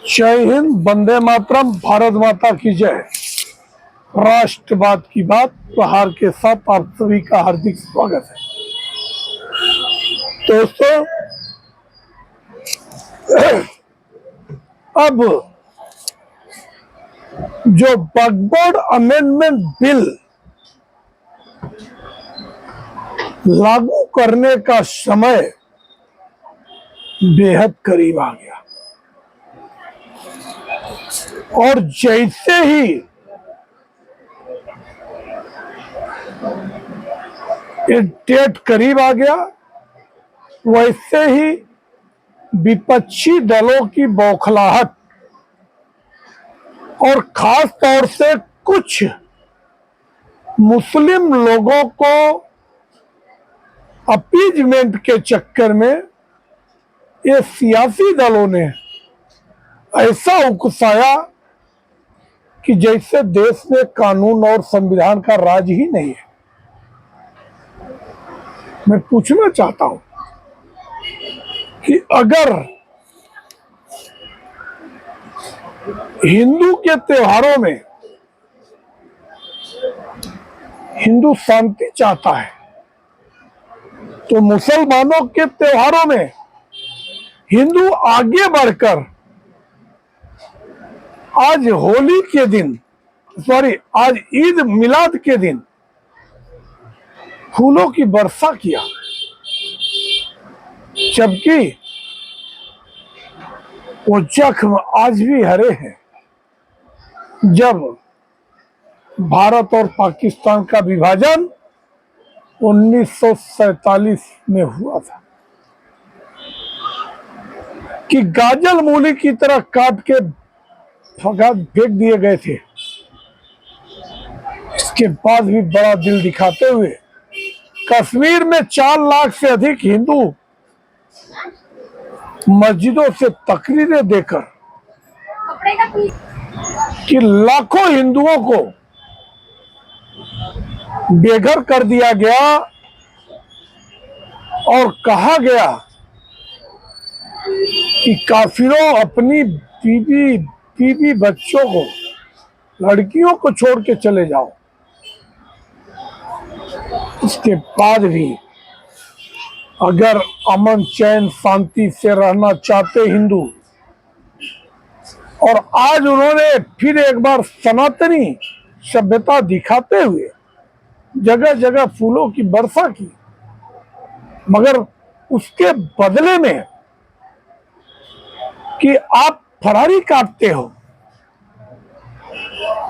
जय हिंद, वंदे मातरम, भारत माता की जय। राष्ट्रवाद की बात प्रहार के साथ आप सभी का हार्दिक स्वागत है। दोस्तों, अब जो वक्फ बोर्ड अमेंडमेंट बिल लागू करने का समय बेहद करीब आ गया और जैसे ही ये डेट करीब आ गया, वैसे ही विपक्षी दलों की बौखलाहट और खास तौर से कुछ मुस्लिम लोगों को अपीजमेंट के चक्कर में ये सियासी दलों ने ऐसा उकसाया कि जैसे देश में कानून और संविधान का राज ही नहीं है। मैं पूछना चाहता हूं कि अगर हिंदू के त्योहारों में हिंदू शांति चाहता है, तो मुसलमानों के त्योहारों में हिंदू आगे बढ़कर आज होली के दिन, आज ईद मिलाद के दिन फूलों की वर्षा किया, जबकि वो जख्म आज भी हरे हैं। जब भारत और पाकिस्तान का विभाजन 1947 में हुआ था कि गाजल मूली की तरह काट के फेंक दिए गए थे, इसके बाद भी बड़ा दिल दिखाते हुए कश्मीर में 4 लाख से अधिक हिंदू मस्जिदों से तकरीरें देकर कि लाखों हिंदुओं को बेघर कर दिया गया और कहा गया कि काफिरों अपनी बीवी बच्चों को, लड़कियों को छोड़ के चले जाओ। उसके बाद भी अगर अमन चैन शांति से रहना चाहते हिंदू, और आज उन्होंने फिर एक बार सनातनी सभ्यता दिखाते हुए जगह जगह फूलों की वर्षा की, मगर उसके बदले में कि आप फरारी काटते हो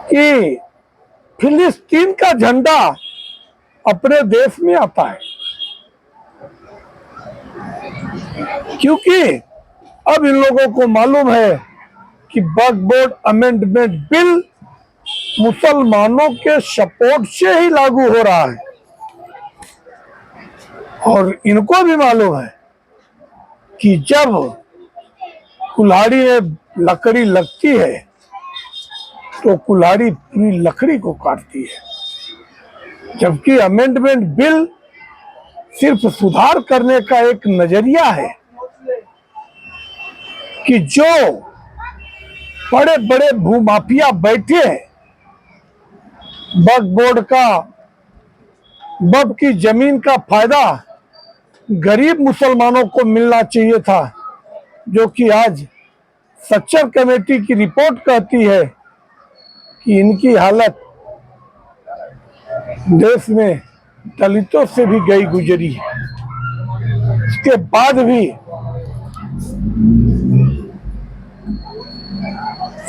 कि फिलिस्तीन का झंडा अपने देश में आता है, क्योंकि अब इन लोगों को मालूम है कि वक्फ बोर्ड अमेंडमेंट बिल मुसलमानों के सपोर्ट से ही लागू हो रहा है, और इनको भी मालूम है कि जब कुल्हाड़ी में लकड़ी लगती है तो कुल्हाड़ी पूरी लकड़ी को काटती है। जबकि अमेंडमेंट बिल सिर्फ सुधार करने का एक नजरिया है कि जो बड़े बड़े भूमाफिया बैठे हैं, वक्फ बोर्ड का, वक्फ की जमीन का फायदा गरीब मुसलमानों को मिलना चाहिए था, जो कि आज सच्चर कमेटी की रिपोर्ट कहती है कि इनकी हालत देश में दलितों से भी गई गुजरी है। इसके बाद भी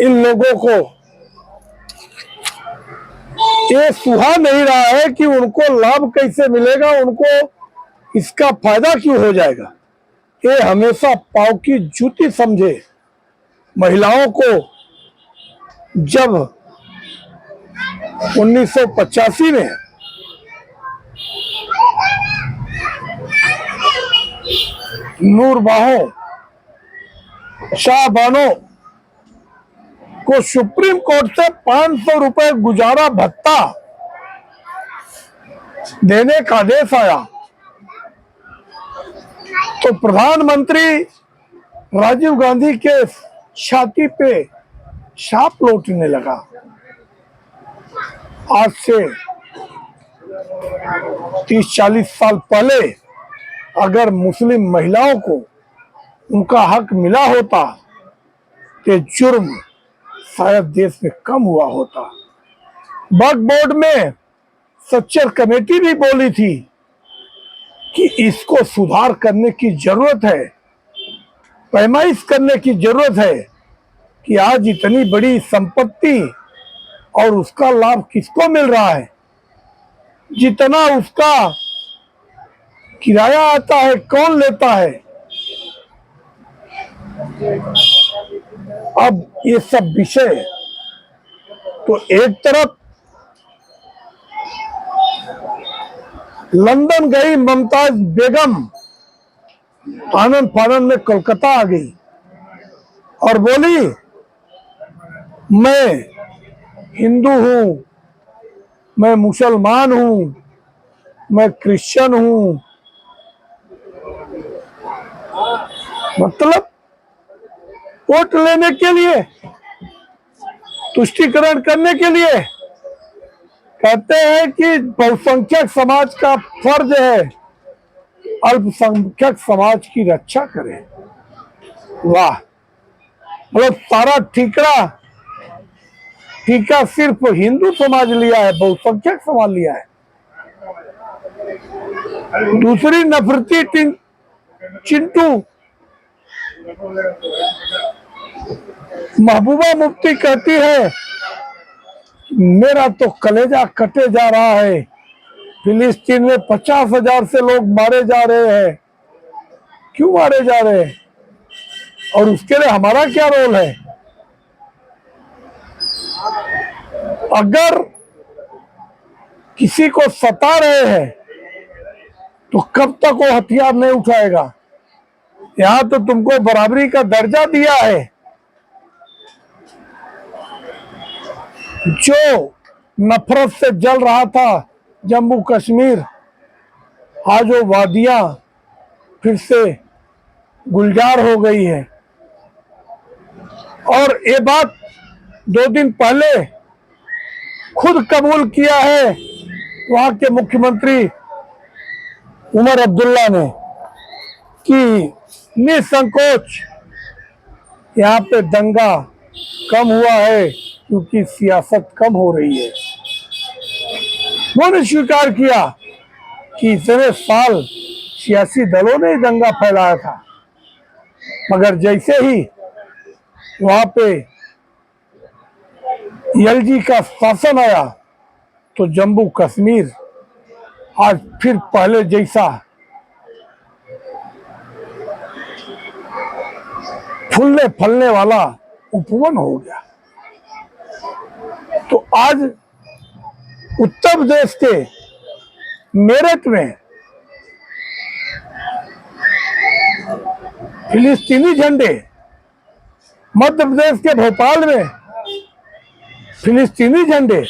इन लोगों को ये सुहा नहीं रहा है कि उनको लाभ कैसे मिलेगा, उनको इसका फायदा क्यों हो जाएगा। ये हमेशा पाँव की जूती समझे। महिलाओं को जब 1985 में नूरबाहों, शाहबानों को सुप्रीम कोर्ट से 500 रुपए गुजारा भत्ता देने का आदेश आया, तो प्रधानमंत्री राजीव गांधी के छाती पे सांप लौटने लगा। आज से 30-40 साल पहले अगर मुस्लिम महिलाओं को उनका हक मिला होता तो जुर्म शायद देश में कम हुआ होता। वक्फ बोर्ड में सच्चर कमेटी भी बोली थी कि इसको सुधार करने की जरूरत है, पैमाइश करने की जरूरत है कि आज इतनी बड़ी संपत्ति और उसका लाभ किसको मिल रहा है, जितना उसका किराया आता है कौन लेता है। अब ये सब विषय तो एक तरफ लंदन गई मुमताज बेगम आनंद फानन में कोलकाता आ गई और बोली मैं हिंदू हूं, मैं मुसलमान हूं, मैं क्रिश्चियन हूं। मतलब वोट लेने के लिए, तुष्टीकरण करने के लिए। कहते हैं कि बहुसंख्यक समाज का फर्ज है अल्पसंख्यक समाज की रक्षा करे। वाह, मतलब सारा ठीका सिर्फ हिंदू समाज लिया है, बहुसंख्यक समाज लिया है। दूसरी नफरती चिंटू महबूबा मुफ्ती कहती है मेरा तो कलेजा कटे जा रहा है, फिलिस्तीन में 50,000 से लोग मारे जा रहे हैं। क्यों मारे जा रहे हैं और उसके लिए हमारा क्या रोल है? अगर किसी को सता रहे हैं तो कब तक वो हथियार नहीं उठाएगा? यहां तो तुमको बराबरी का दर्जा दिया है। जो नफरत से जल रहा था जम्मू कश्मीर, आज वो वादियां फिर से गुलजार हो गई है। और ये बात 2 दिन पहले खुद कबूल किया है वहां के मुख्यमंत्री उमर अब्दुल्ला ने कि निसंकोच यहाँ पे दंगा कम हुआ है क्योंकि सियासत कम हो रही है। उन्होंने स्वीकार किया कि इतने साल सियासी दलों ने दंगा फैलाया था, मगर जैसे ही वहां पे एलजी का शासन आया तो जम्मू कश्मीर आज फिर पहले जैसा फूलने फलने वाला उपवन हो गया। तो आज उत्तर प्रदेश के मेरठ में फिलिस्तीनी झंडे, मध्य प्रदेश के भोपाल में फिलिस्तीनी झंडे,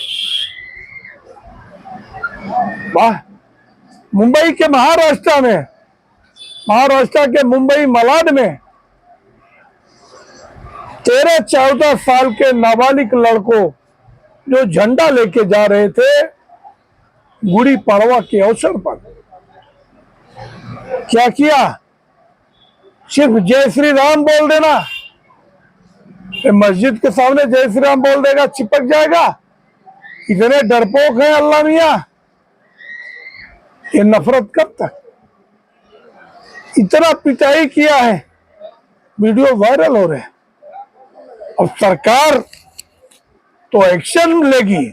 वाह, मुंबई के महाराष्ट्र के मुंबई मलाड में 13-14 साल के नाबालिग लड़कों जो झंडा लेके जा रहे थे गुड़ी पड़वा के अवसर पर, क्या किया? सिर्फ जय श्री राम बोल देना, मस्जिद के सामने जय श्री राम बोल देगा चिपक जाएगा। इतने डरपोक हैं अल्लाह मियां। ये नफरत कब तक? इतना पिटाई किया है, वीडियो वायरल हो रहे हैं। अब सरकार तो एक्शन लेगी।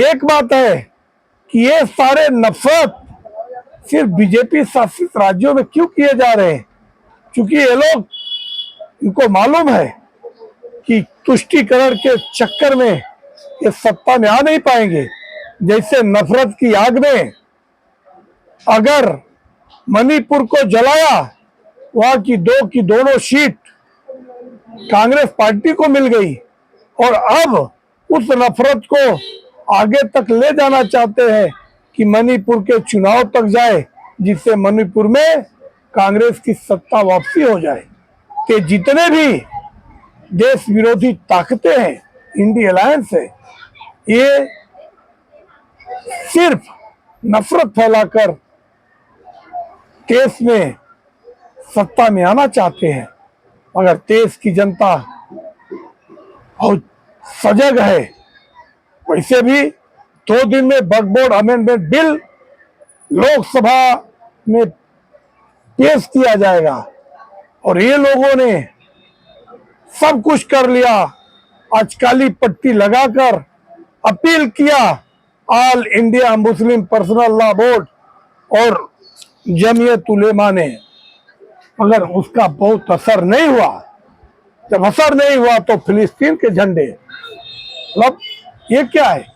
एक बात है कि ये सारे नफरत सिर्फ बीजेपी शासित राज्यों में क्यों किए जा रहे हैं? क्योंकि ये लोग, इनको मालूम है कि तुष्टीकरण के चक्कर में ये सत्ता में आ नहीं पाएंगे। जैसे नफरत की आग में अगर मणिपुर को जलाया, वहां की दोनों सीट कांग्रेस पार्टी को मिल गई और अब उस नफरत को आगे तक ले जाना चाहते हैं कि मणिपुर के चुनाव तक जाए, जिससे मणिपुर में कांग्रेस की सत्ता वापसी हो जाए। कि जितने भी देश विरोधी ताकतें हैं, इंडिया अलायंस है, ये सिर्फ नफरत फैलाकर देश में सत्ता में आना चाहते हैं। मगर देश की जनता बहुत सजग है। वैसे भी 2 दिन में वक्फ बोर्ड अमेंडमेंट बिल लोकसभा में पेश किया जाएगा और ये लोगों ने सब कुछ कर लिया। आज काली पट्टी लगाकर अपील किया all India Muslim personal law board और जमीयत उलेमा ने, मगर उसका बहुत असर नहीं हुआ। जब असर नहीं हुआ तो फिलिस्तीन के झंडे, मतलब ये क्या है?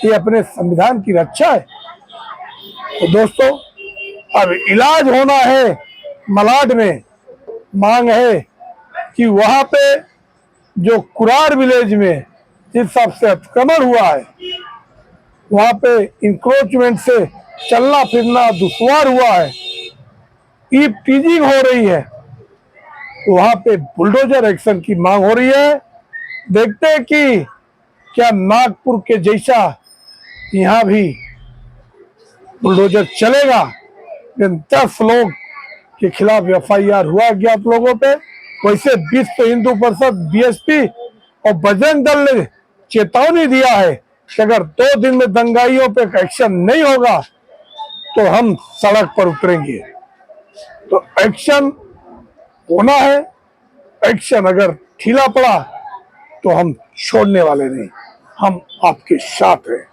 ये अपने संविधान की रक्षा है। तो दोस्तों, अब इलाज होना है मलाड में। मांग है कि वहां पे जो कुरार विलेज में जिस हिसाब से अतिक्रमण हुआ है, वहां पे इंक्रोचमेंट से चलना फिरना दुश्वार हुआ है, ई टीजिंग हो रही है, वहां पे बुलडोजर एक्शन की मांग हो रही है। देखते हैं कि क्या नागपुर के जैसा यहाँ भी बुलडोजर चलेगा। 10 लोग के खिलाफ FIR हुआ अज्ञात लोगों पे। वैसे विश्व हिंदू परिषद, BSP और बजरंग दल ने चेतावनी दिया है कि अगर 2 दिन में दंगाइयों पे एक्शन नहीं होगा तो हम सड़क पर उतरेंगे। तो एक्शन होना है। एक्शन अगर ढीला पड़ा तो हम छोड़ने वाले नहीं, हम आपके साथ हैं।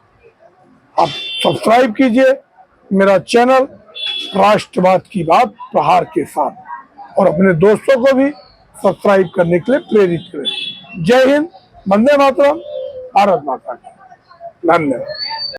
आप सब्सक्राइब कीजिए मेरा चैनल राष्ट्रवाद की बात प्रहार के साथ और अपने दोस्तों को भी सब्सक्राइब करने के लिए प्रेरित करें। जय हिंद, वंदे मातरम, भारत माता की। धन्यवाद।